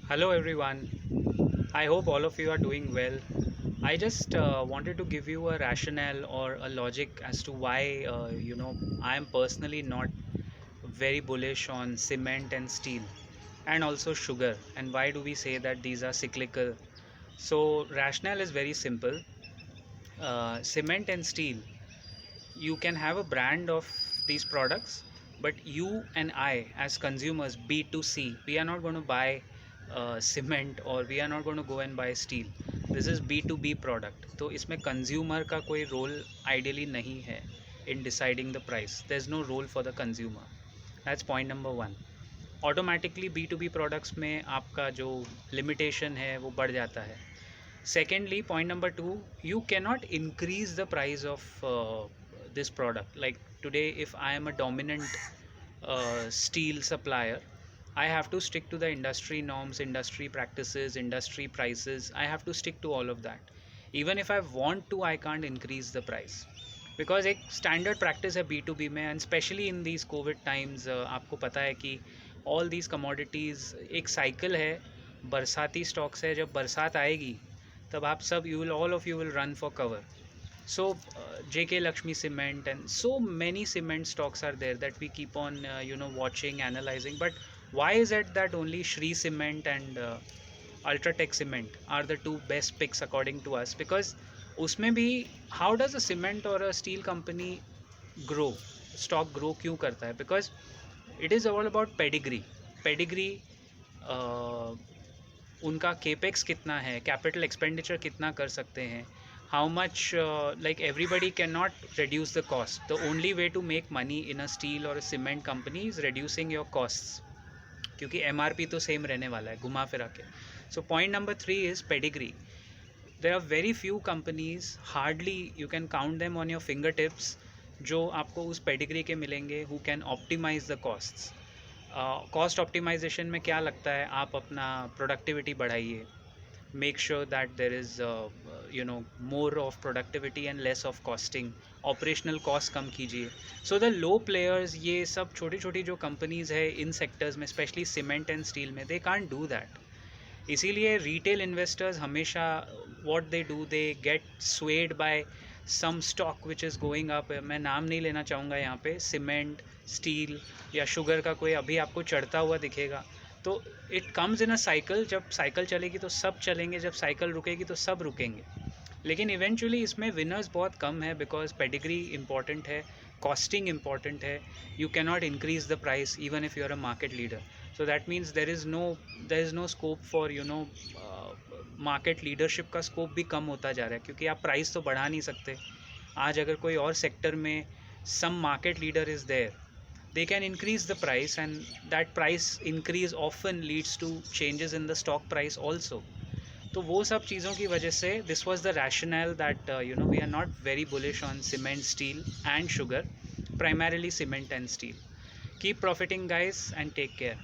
Hello everyone. I hope all of you are doing well. I just wanted to give you a rationale or a logic as to why I am personally not very bullish on cement and steel and also sugar, and why do we say that these are cyclical. So rationale is very simple. Cement and steel, you can have a brand of these products, but you and I as consumers, B2C, we are not going to buy cement, or we are not going to go and buy steel. This is B2B product, तो इसमें consumer का कोई role ideally नहीं है in deciding the price. There's no role for the consumer. That's point number one. Automatically B2B products में आपका जो limitation है वो बढ़ जाता है. Secondly, point number two, you cannot increase the price of this product. Like today, if I am a dominant steel supplier, I have to stick to the industry norms, industry practices, industry prices. I have to stick to all of that. Even if I want to, I can't increase the price. Because एक standard practice है B to be में, and specially in these Covid times आपको पता है कि all these commodities एक cycle है. बरसाती स्टॉक्स है, जब बरसात आएगी तब आप सब you will all of you will run for cover. So JK Lakshmi Cement and so many cement stocks are there that we keep on watching, analyzing. But why is it that only Shri Cement and Ultratech Cement are the two best picks according to us? Because उसमें भी how does a cement or a steel company grow, stock grow क्यों करता है? Because it is all about pedigree. Pedigree, उनका capex कितना है, capital expenditure कितना कर सकते हैं, how much like everybody cannot reduce the cost. The only way to make money in a steel or a cement company is reducing your costs, क्योंकि MRP तो same रहने वाला है घुमा फिरा के. So point number 3 is pedigree. There are very few companies, hardly you can count them on your fingertips, जो आपको उस पेडिग्री के मिलेंगे who can optimize the costs. Cost optimization में क्या लगता है, आप अपना प्रोडक्टिविटी बढ़ाइए, make sure that there is more of productivity and less of costing, operational cost कम कीजिए. सो द लो प्लेयर्स, ये सब छोटी छोटी जो कंपनीज़ है इन सेक्टर्स में, स्पेशली सीमेंट एंड स्टील में, दे कांट डू दैट. इसीलिए रिटेल इन्वेस्टर्स हमेशा what they do, they get swayed by some stock which is going up. मैं नाम नहीं लेना चाहूँगा यहाँ पे, सीमेंट, स्टील या शुगर का कोई अभी आपको चढ़ता हुआ दिखेगा. तो it comes in a cycle. जब साइकिल चलेगी तो सब चलेंगे, जब साइकिल रुकेगी तो सब रुकेंगे. लेकिन इवेंचुअली इसमें विनर्स बहुत कम है, बिकॉज पेडिग्री इंपॉर्टेंट है, कॉस्टिंग इंपॉर्टेंट है. You can not increase the price even if you are a market leader. So that means there is no scope for market leadership का स्कोप भी कम होता जा रहा है, क्योंकि आप प्राइस तो बढ़ा नहीं सकते. आज अगर कोई और सेक्टर में some market leader is there, they can increase the price, and that price increase often leads to changes in the stock price also. तो वो सब चीज़ों की वजह से this was the rationale that we are not very bullish on cement, steel and sugar, primarily cement and steel. Keep profiting guys and take care.